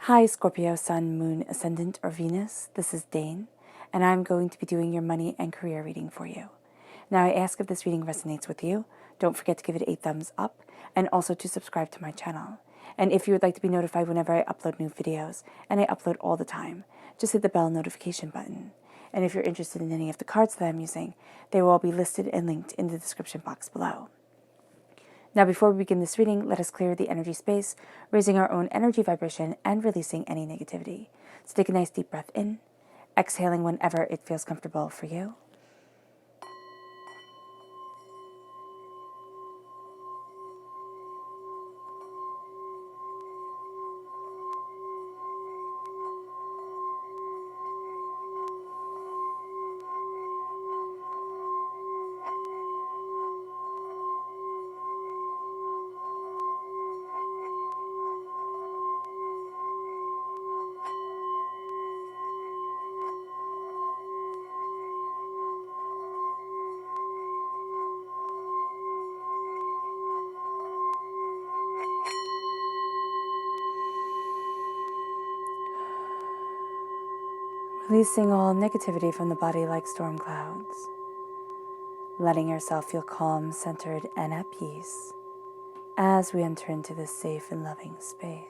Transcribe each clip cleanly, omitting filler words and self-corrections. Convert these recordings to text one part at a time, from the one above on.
Hi Scorpio, Sun, Moon, Ascendant, or Venus. This is Dane, and I'm going to be doing your money and career reading for you. Now I ask if this reading resonates with you. Don't forget to give it a thumbs up, and also to subscribe to my channel. And if you would like to be notified whenever I upload new videos, and I upload all the time, just hit the bell notification button. And if you're interested in any of the cards that I'm using, they will all be listed and linked in the description box below. Now, before we begin this reading, let us clear the energy space, raising our own energy vibration and releasing any negativity. So take a nice deep breath in, exhaling whenever it feels comfortable for you. Releasing all negativity from the body like storm clouds. Letting yourself feel calm, centered, and at peace as we enter into this safe and loving space.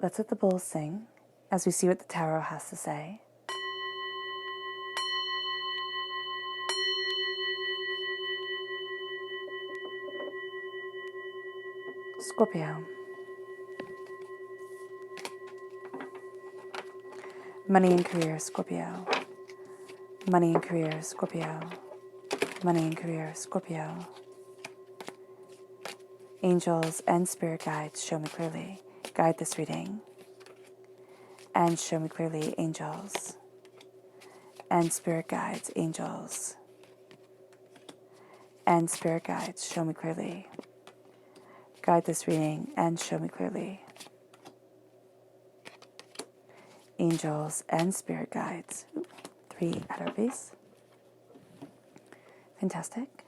Let's let the bowl sing as we see what the tarot has to say. Scorpio. Money and career, Scorpio. Money and career, Scorpio. Money and career, Scorpio. Angels and spirit guides, show me clearly. Guide this reading. And show me clearly, angels. And spirit guides, angels. And spirit guides, show me clearly. Guide this reading and show me clearly. Angels and spirit guides. 3 at our base. Fantastic.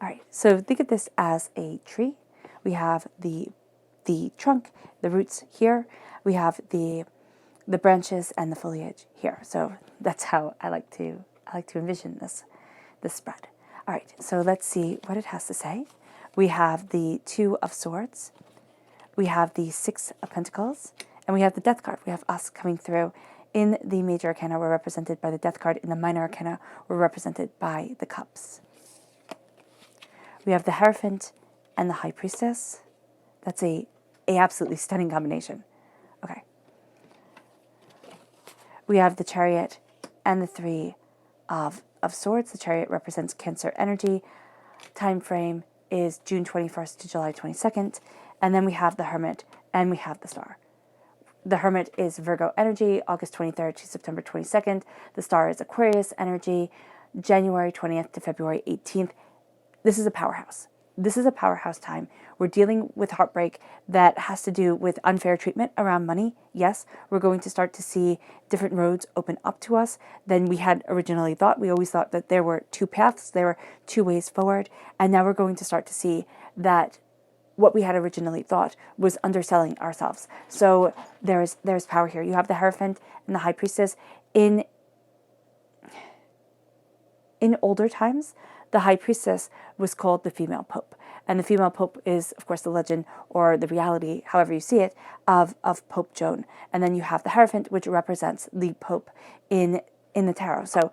All right, so think of this as a tree. We have the trunk, the roots here. We have the branches and the foliage here. So that's how I like to envision this spread. All right, so let's see what it has to say. We have the 2 of Swords. We have the 6 of Pentacles. And we have the Death card. We have us coming through. In the Major Arcana, we're represented by the Death card. In the Minor Arcana, we're represented by the Cups. We have the Hierophant and the High Priestess. That's a absolutely stunning combination. Okay. We have the Chariot and the 3 of Swords. The Chariot represents Cancer energy. Time frame is June 21st to July 22nd. And then we have the Hermit and we have the Star. The Hermit is Virgo energy, August 23rd to September 22nd. The Star is Aquarius energy, January 20th to February 18th. This is a powerhouse. This is a powerhouse time. We're dealing with heartbreak that has to do with unfair treatment around money. Yes, we're going to start to see different roads open up to us than we had originally thought. We always thought that there were 2 paths, there were 2 ways forward. And now we're going to start to see that what we had originally thought was underselling ourselves. So there's power here. You have the Hierophant and the High Priestess. In older times, the High Priestess was called the female Pope. And the female Pope is, of course, the legend or the reality, however you see it, of Pope Joan. And then you have the Hierophant, which represents the Pope in the tarot. So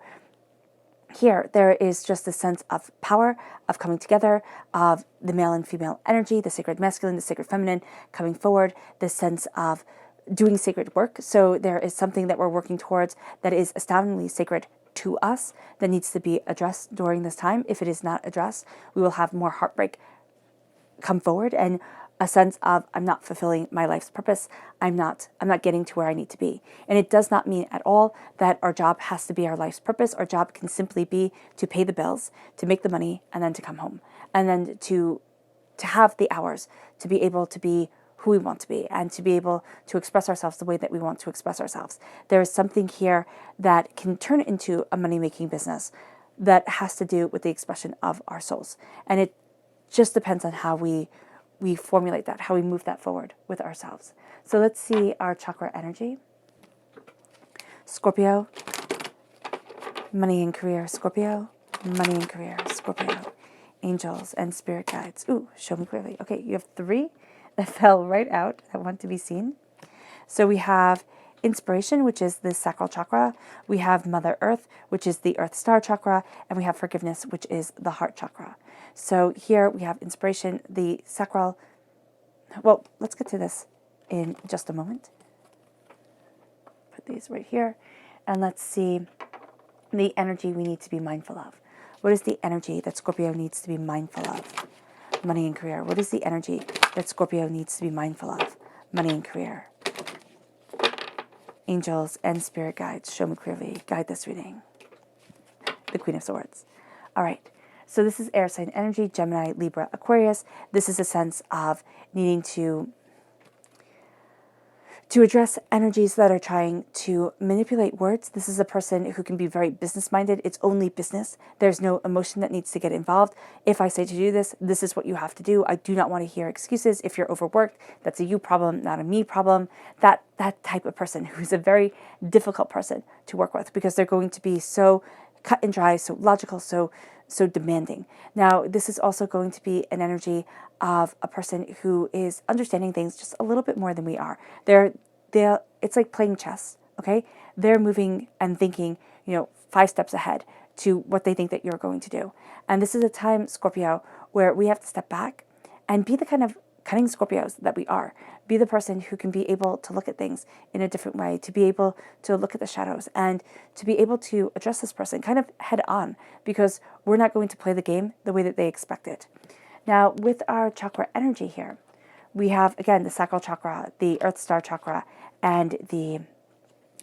here, there is just a sense of power, of coming together, of the male and female energy, the sacred masculine, the sacred feminine coming forward, the sense of doing sacred work. So there is something that we're working towards that is astoundingly sacred to us that needs to be addressed during this time. If it is not addressed, we will have more heartbreak come forward and a sense of I'm not fulfilling my life's purpose. I'm not getting to where I need to be. And it does not mean at all that our job has to be our life's purpose. Our job can simply be to pay the bills, to make the money, and then to come home. And then to have the hours to be able to be who we want to be and to be able to express ourselves the way that we want to express ourselves. There is something here that can turn into a money-making business that has to do with the expression of our souls. And it just depends on how we formulate that, how we move that forward with ourselves. So let's see our chakra energy. Scorpio, money and career. Scorpio, money and career. Scorpio, angels and spirit guides. Ooh, show me clearly. Okay, you have 3 that fell right out that want to be seen. So we have inspiration, which is the sacral chakra. We have Mother Earth, which is the Earth Star chakra. And we have forgiveness, which is the heart chakra. So here we have inspiration, the sacral. Well, let's get to this in just a moment. Put these right here. And let's see the energy we need to be mindful of. What is the energy that Scorpio needs to be mindful of? Money and career. What is the energy that Scorpio needs to be mindful of? Money and career. Angels and spirit guides, show me clearly. Guide this reading. The Queen of Swords. All right. So this is air sign energy, Gemini, Libra, Aquarius. This is a sense of needing to address energies that are trying to manipulate words. This is a person who can be very business-minded. It's only business. There's no emotion that needs to get involved. If I say to do this, this is what you have to do. I do not want to hear excuses. If you're overworked, that's a you problem, not a me problem. That type of person who's a very difficult person to work with because they're going to be so cut and dry, so logical, so demanding. Now, this is also going to be an energy of a person who is understanding things just a little bit more than we are. It's like playing chess, okay? They're moving and thinking, 5 steps ahead to what they think that you're going to do. And this is a time, Scorpio, where we have to step back and be the kind of cunning Scorpios that we are. Be the person who can be able to look at things in a different way, to be able to look at the shadows and to be able to address this person kind of head on, because we're not going to play the game the way that they expect it. Now, with our chakra energy here, we have, again, the sacral chakra, the earth star chakra, and the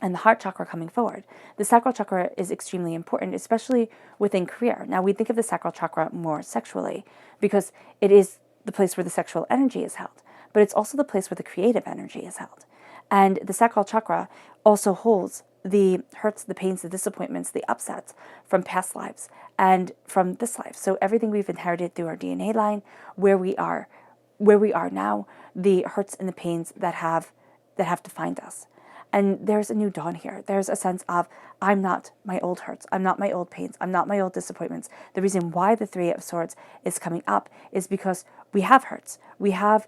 heart chakra coming forward. The sacral chakra is extremely important, especially within career. Now, we think of the sacral chakra more sexually because it is the place where the sexual energy is held, but it's also the place where the creative energy is held. And the sacral chakra also holds the hurts, the pains, the disappointments, the upsets from past lives and from this life. So everything we've inherited through our DNA line, where we are now, the hurts and the pains that have defined us. And there's a new dawn here. There's a sense of, I'm not my old hurts. I'm not my old pains. I'm not my old disappointments. The reason why the 3 of Swords is coming up is because we have hurts. We have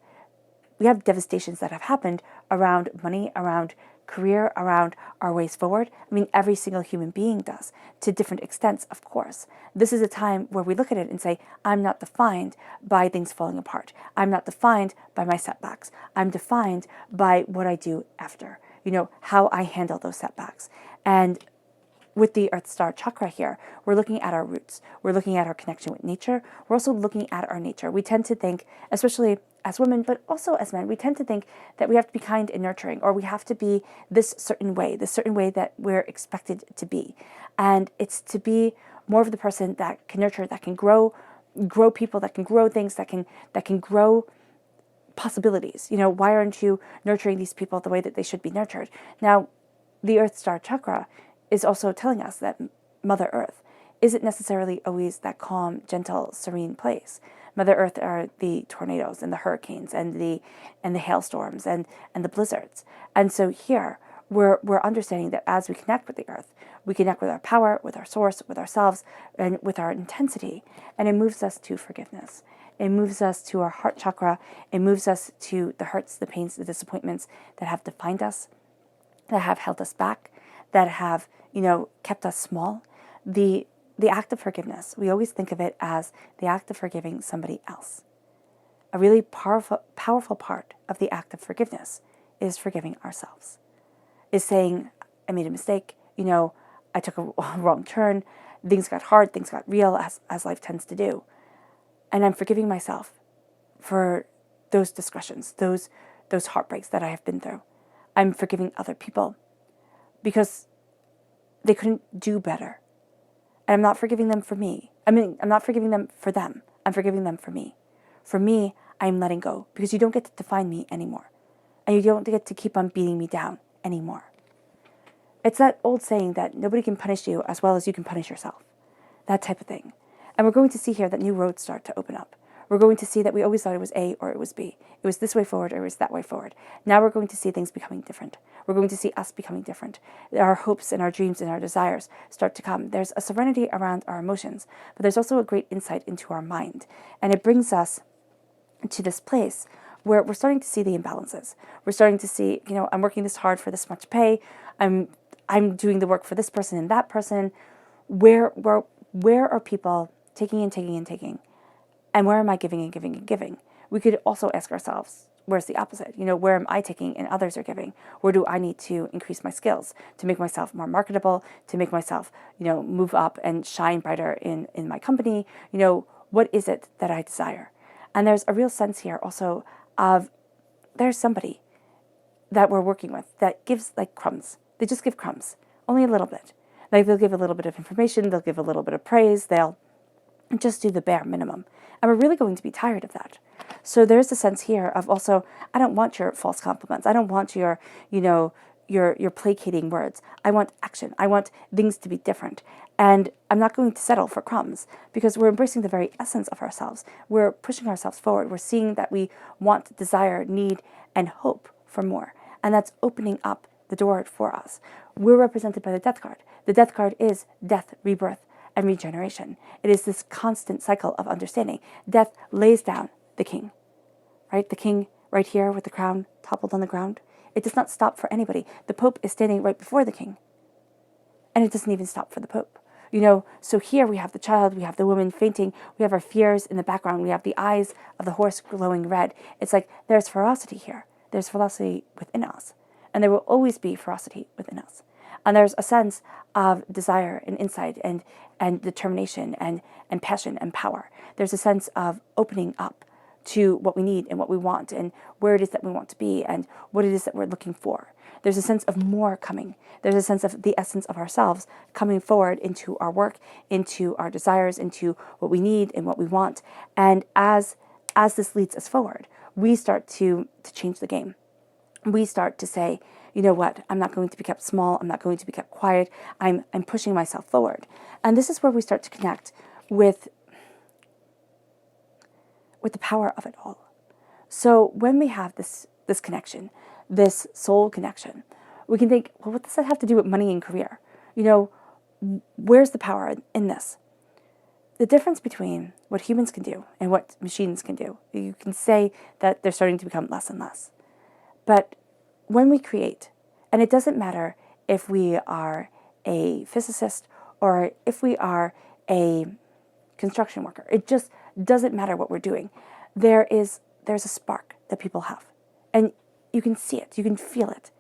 devastations that have happened around money, around career, around our ways forward. I mean, every single human being does, to different extents, of course. This is a time where we look at it and say, I'm not defined by things falling apart. I'm not defined by my setbacks. I'm defined by what I do after, how I handle those setbacks. And with the Earth Star chakra here, we're looking at our roots. We're looking at our connection with nature. We're also looking at our nature. We tend to think, especially as women, but also as men, we tend to think that we have to be kind and nurturing, or we have to be this certain way that we're expected to be. And it's to be more of the person that can nurture, that can grow people, that can grow things, that can grow possibilities. Why aren't you nurturing these people the way that they should be nurtured? Now, the Earth Star chakra is also telling us that Mother Earth isn't necessarily always that calm, gentle, serene place. Mother Earth are the tornadoes and the hurricanes and the hailstorms and the blizzards. And so here we're understanding that as we connect with the earth, we connect with our power, with our source, with ourselves, and with our intensity. And it moves us to forgiveness. It moves us to our heart chakra. It moves us to the hurts, the pains, the disappointments that have defined us, that have held us back, that have, kept us small. The act of forgiveness, we always think of it as the act of forgiving somebody else. A really powerful part of the act of forgiveness is forgiving ourselves. Is saying, I made a mistake, I took a wrong turn, things got hard, things got real, as life tends to do. And I'm forgiving myself for those discretions, those heartbreaks that I have been through. I'm forgiving other people because they couldn't do better. And I'm not forgiving them for me. I'm not forgiving them for them. I'm forgiving them for me. For me, I'm letting go because you don't get to define me anymore. And you don't get to keep on beating me down anymore. It's that old saying that nobody can punish you as well as you can punish yourself. that type of thing. And we're going to see here that new roads start to open up. We're going to see that we always thought it was A or it was B. It was this way forward or it was that way forward. Now we're going to see things becoming different. We're going to see us becoming different. Our hopes and our dreams and our desires start to come. There's a serenity around our emotions, but there's also a great insight into our mind. And it brings us to this place where we're starting to see the imbalances. We're starting to see, I'm working this hard for this much pay. I'm doing the work for this person and that person. Where are people taking and taking and taking? And where am I giving and giving and giving? We could also ask ourselves, where's the opposite? Where am I taking and others are giving? Where do I need to increase my skills to make myself more marketable, to make myself, move up and shine brighter in my company? What is it that I desire? And there's a real sense here also of there's somebody that we're working with that gives like crumbs. They just give crumbs, only a little bit. Like they'll give a little bit of information, they'll give a little bit of praise, they'll just do the bare minimum. And we're really going to be tired of that. So there's a sense here of also, I don't want your false compliments. I don't want your placating words. I want action. I want things to be different. And I'm not going to settle for crumbs because we're embracing the very essence of ourselves. We're pushing ourselves forward. We're seeing that we want, desire, need, and hope for more. And that's opening up the door for us. We're represented by the death card. The death card is death, rebirth, and regeneration. It is this constant cycle of understanding. Death lays down the king, right? The king right here with the crown toppled on the ground. It does not stop for anybody. The Pope is standing right before the king. And it doesn't even stop for the Pope. So here we have the child, we have the woman fainting, we have our fears in the background, we have the eyes of the horse glowing red. It's like there's ferocity here. There's ferocity within us. And there will always be ferocity within us. And there's a sense of desire and insight and determination and passion and power. There's a sense of opening up to what we need and what we want and where it is that we want to be and what it is that we're looking for. There's a sense of more coming. There's a sense of the essence of ourselves coming forward into our work, into our desires, into what we need and what we want. And as this leads us forward, we start to change the game. We start to say, you know what, I'm not going to be kept small, I'm not going to be kept quiet, I'm pushing myself forward. And this is where we start to connect with the power of it all. So when we have this connection, this soul connection, we can think, well, what does that have to do with money and career? Where's the power in this? The difference between what humans can do and what machines can do, you can say that they're starting to become less and less. But when we create, and it doesn't matter if we are a physicist or if we are a construction worker, it just doesn't matter what we're doing. There's a spark that people have. And you can see it, you can feel it.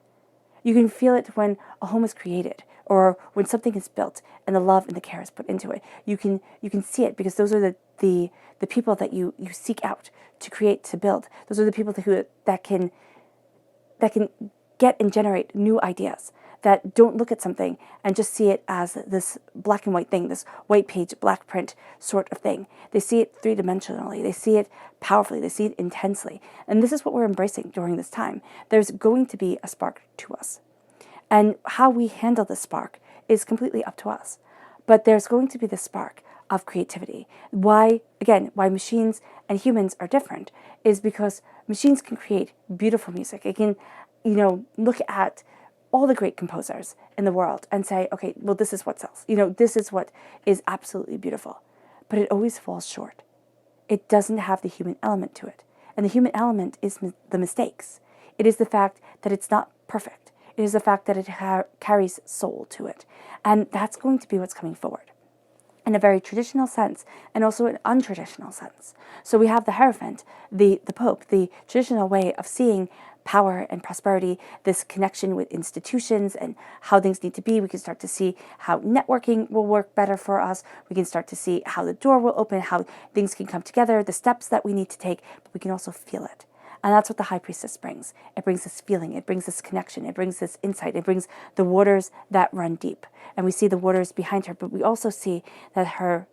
You can feel it when a home is created or when something is built and the love and the care is put into it. You can see it because those are the people that you seek out to create, to build. Those are the people that can get and generate new ideas, that don't look at something and just see it as this black and white thing, this white page, black print sort of thing. They see it three-dimensionally. They see it powerfully. They see it intensely. And this is what we're embracing during this time. There's going to be a spark to us. And how we handle this spark is completely up to us. But there's going to be this spark of creativity. Why machines and humans are different is because machines can create beautiful music. It can, look at all the great composers in the world and say, okay, well, this is what sells. This is what is absolutely beautiful. But it always falls short. It doesn't have the human element to it. And the human element is the mistakes. It is the fact that it's not perfect. It is the fact that it carries soul to it. And that's going to be what's coming forward in a very traditional sense and also an untraditional sense. So we have the Hierophant, the Pope, the traditional way of seeing power and prosperity, this connection with institutions and how things need to be. We can start to see how networking will work better for us. We can start to see how the door will open, how things can come together, the steps that we need to take, but we can also feel it. And that's what the High Priestess brings. It brings this feeling, it brings this connection, it brings this insight, it brings the waters that run deep. And we see the waters behind her, but we also see that her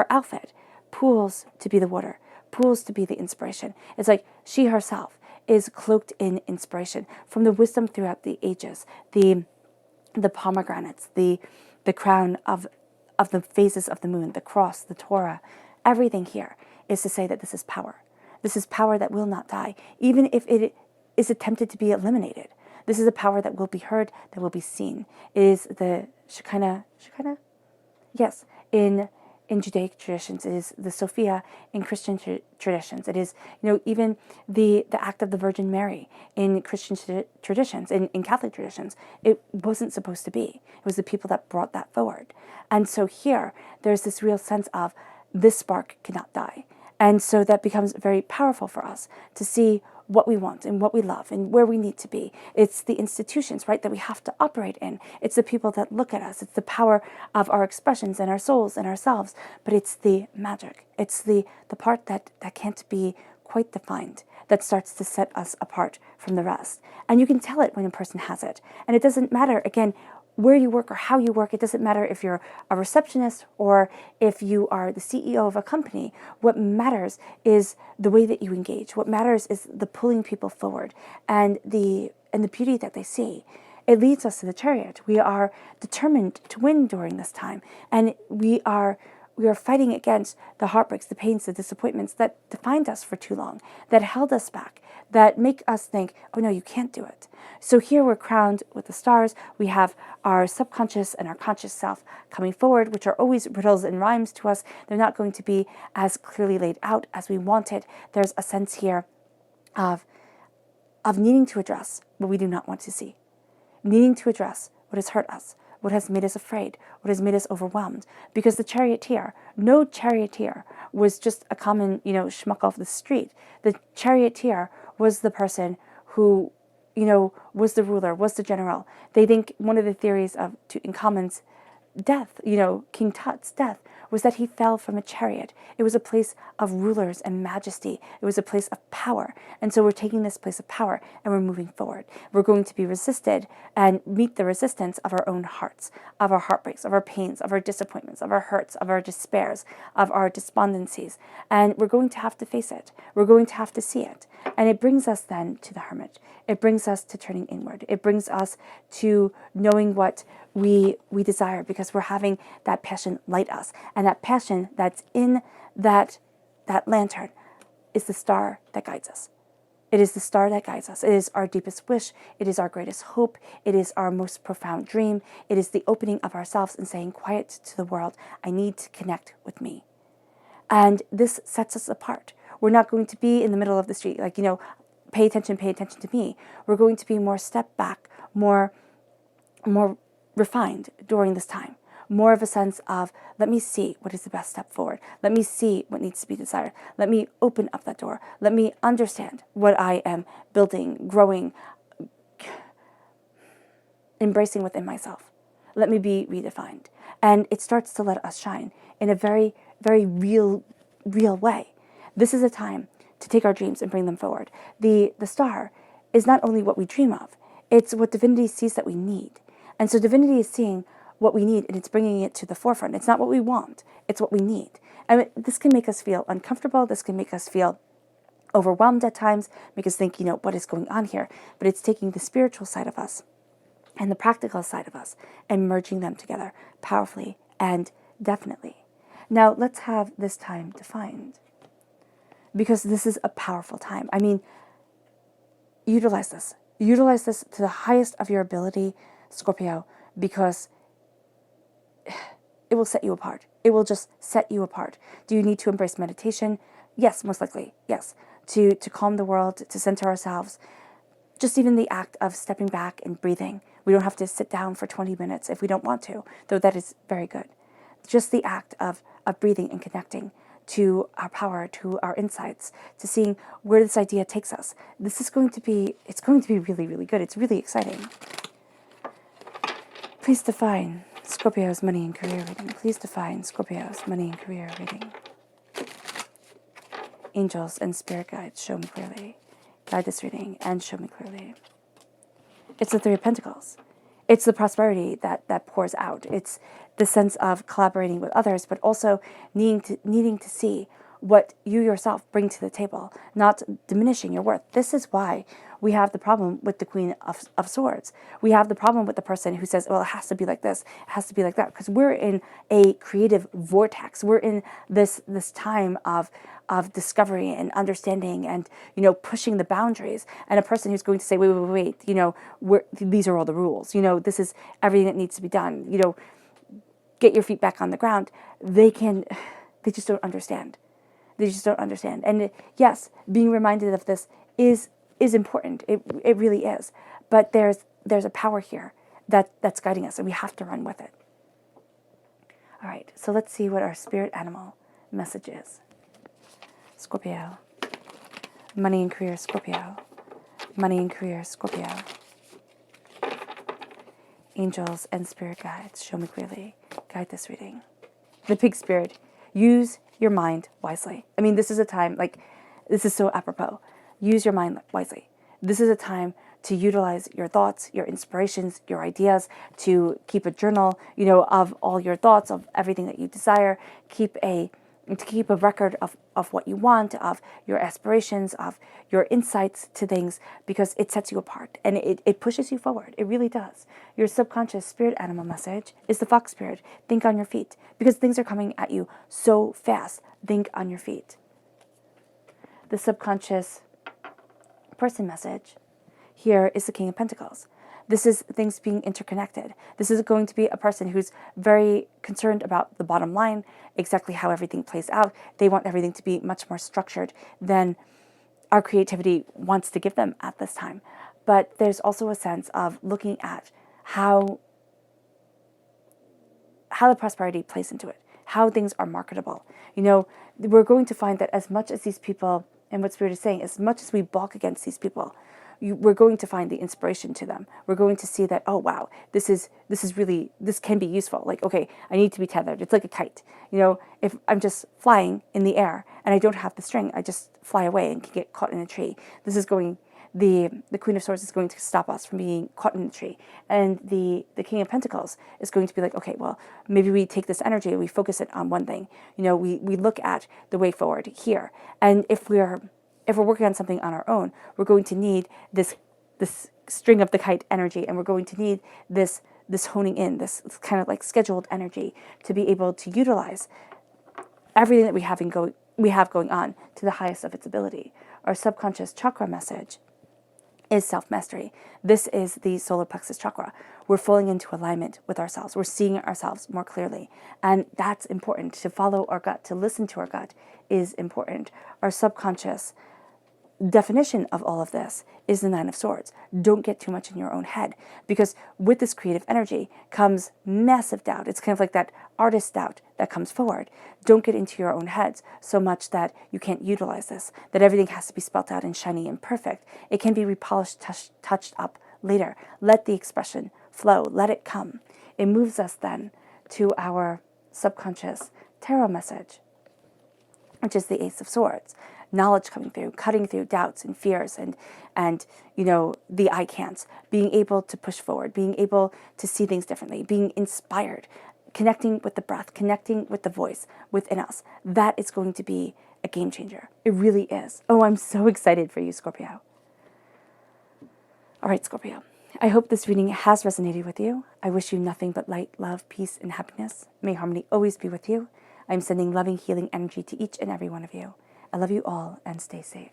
outfit pools to be the water, pools to be the inspiration. It's like she herself is cloaked in inspiration from the wisdom throughout the ages, the pomegranates, the crown of the phases of the moon, the cross, the Torah, everything here is to say that this is power. This is power that will not die, even if it is attempted to be eliminated. This is a power that will be heard, that will be seen. It is the Shekinah? Yes, in Judaic traditions. It is the Sophia in Christian traditions. It is, even the act of the Virgin Mary in Christian traditions, in Catholic traditions. It wasn't supposed to be. It was the people that brought that forward. And so here, there's this real sense of this spark cannot die. And so that becomes very powerful for us to see what we want and what we love and where we need to be. It's the institutions, right, that we have to operate in. It's the people that look at us. It's the power of our expressions and our souls and ourselves. But it's the magic. It's the part that can't be quite defined, that starts to set us apart from the rest. And you can tell it when a person has it. And it doesn't matter, again, where you work or how you work. It doesn't matter if you're a receptionist or if you are the CEO of a company. What matters is the way that you engage. What matters is the pulling people forward and the beauty that they see. It leads us to the Chariot. We are determined to win during this time, and we are fighting against the heartbreaks, the pains, the disappointments that defined us for too long, that held us back, that make us think, oh no, you can't do it. So here we're crowned with the stars. We have our subconscious and our conscious self coming forward, which are always riddles and rhymes to us. They're not going to be as clearly laid out as we wanted. There's a sense here of needing to address what we do not want to see, needing to address what has hurt us, what has made us afraid, what has made us overwhelmed. Because the charioteer, no charioteer was just a common, schmuck off the street. The charioteer was the person who, was the ruler, was the general. They think one of the theories of Tutankhamun's death, King Tut's death, was that he fell from a chariot. It was a place of rulers and majesty. It was a place of power. And so we're taking this place of power and we're moving forward. We're going to be resisted and meet the resistance of our own hearts, of our heartbreaks, of our pains, of our disappointments, of our hurts, of our despairs, of our despondencies. And we're going to have to face it. We're going to have to see it. And it brings us then to the hermit. It brings us to turning inward. It brings us to knowing what we desire, because we're having that passion light us. And that passion that's in that lantern is the star that guides us. It is the star that guides us. It is our deepest wish. It is our greatest hope. It is our most profound dream. It is the opening of ourselves and saying, quiet to the world, I need to connect with me. And this sets us apart. We're not going to be in the middle of the street, pay attention to me. We're going to be more step back, more refined during this time. More of a sense of, let me see what is the best step forward. Let me see what needs to be desired. Let me open up that door. Let me understand what I am building, growing, embracing within myself. Let me be redefined. And it starts to let us shine in a very, very real way. This is a time to take our dreams and bring them forward. The star is not only what we dream of, it's what divinity sees that we need. And so divinity is seeing what we need and it's bringing it to the forefront. It's not what we want, it's what we need. And this can make us feel uncomfortable. This can make us feel overwhelmed at times, make us think, what is going on here? But it's taking the spiritual side of us and the practical side of us and merging them together powerfully and definitely. Now, let's have this time defined, because this is a powerful time. I mean, utilize this. Utilize this to the highest of your ability, Scorpio, because it will set you apart. It will just set you apart. Do you need to embrace meditation? Yes, most likely, yes. To calm the world, to center ourselves. Just even the act of stepping back and breathing. We don't have to sit down for 20 minutes if we don't want to, though that is very good. Just the act of breathing and connecting to our power, to our insights, to seeing where this idea takes us. This is going to be really, really good. It's really exciting. Please define Scorpio's money and career reading. Please define Scorpio's money and career reading. Angels and spirit guides, show me clearly. Guide this reading and show me clearly. It's the Three of Pentacles. It's the prosperity that pours out. It's the sense of collaborating with others, but also needing to see what you yourself bring to the table, not diminishing your worth. This is why we have the problem with the Queen of Swords. We have the problem with the person who says, well, it has to be like this, it has to be like that, because we're in a creative vortex. We're in this time of discovery and understanding and, pushing the boundaries. And a person who's going to say, wait, these are all the rules. This is everything that needs to be done. Get your feet back on the ground. They just don't understand. They just don't understand. And yes, being reminded of this is important. It really is. But there's a power here that's guiding us, and we have to run with it. All right, so let's see what our spirit animal message is. Scorpio. Money and career, Scorpio. Money and career, Scorpio. Angels and spirit guides, show me clearly. Guide this reading. The pig spirit, use your mind wisely. I mean, this is a time, this is so apropos. Use your mind wisely. This is a time to utilize your thoughts, your inspirations, your ideas, to keep a journal, of all your thoughts, of everything that you desire. Keep a record of what you want, of your aspirations, of your insights to things, because it sets you apart and it pushes you forward. It really does. Your subconscious spirit animal message is the fox spirit. Think on your feet, because things are coming at you so fast. Think on your feet. The subconscious person message here is the King of Pentacles. This is things being interconnected. This is going to be a person who's very concerned about the bottom line, exactly how everything plays out. They want everything to be much more structured than our creativity wants to give them at this time. But there's also a sense of looking at how the prosperity plays into it, how things are marketable. We're going to find that as much as these people, and what Spirit is saying, as much as we balk against these people, we're going to find the inspiration to them. We're going to see that, oh wow, this can be useful. Like, okay, I need to be tethered. It's like a kite. If I'm just flying in the air and I don't have the string, I just fly away and can get caught in a tree. The Queen of Swords is going to stop us from being caught in a tree. And the King of Pentacles is going to be like, okay, well, maybe we take this energy and we focus it on one thing. We look at the way forward here. And if we're working on something on our own, we're going to need this string of the kite energy, and we're going to need this honing in, this kind of like scheduled energy to be able to utilize everything that we have going on to the highest of its ability. Our subconscious chakra message is self-mastery. This is the solar plexus chakra. We're falling into alignment with ourselves. We're seeing ourselves more clearly. And that's important. To follow our gut, to listen to our gut is important. Our subconscious definition of all of this is the Nine of Swords. Don't get too much in your own head, because with this creative energy comes massive doubt. It's kind of like that artist doubt that comes forward. Don't get into your own heads so much that you can't utilize this, that everything has to be spelt out and shiny and perfect. It can be repolished, touched up later. Let the expression flow. Let it come. It moves us then to our subconscious tarot message, which is the Ace of Swords. Knowledge coming through, cutting through doubts and fears and the I can'ts, being able to push forward, being able to see things differently, being inspired, connecting with the breath, connecting with the voice within us. That is going to be a game changer. It really is. Oh, I'm so excited for you, Scorpio. All right, Scorpio. I hope this reading has resonated with you. I wish you nothing but light, love, peace, and happiness. May harmony always be with you. I'm sending loving, healing energy to each and every one of you. I love you all, and stay safe.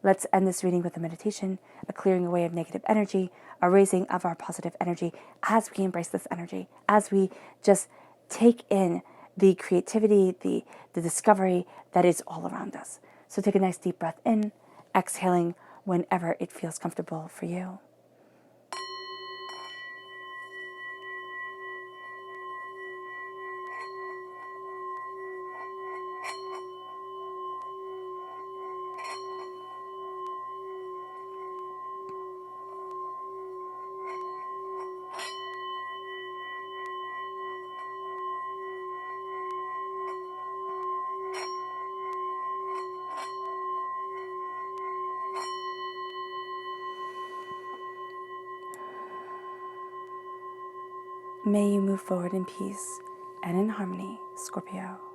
Let's end this reading with a meditation, a clearing away of negative energy, a raising of our positive energy as we embrace this energy, as we just take in the creativity, the discovery that is all around us. So take a nice deep breath in, exhaling whenever it feels comfortable for you. May you move forward in peace and in harmony, Scorpio.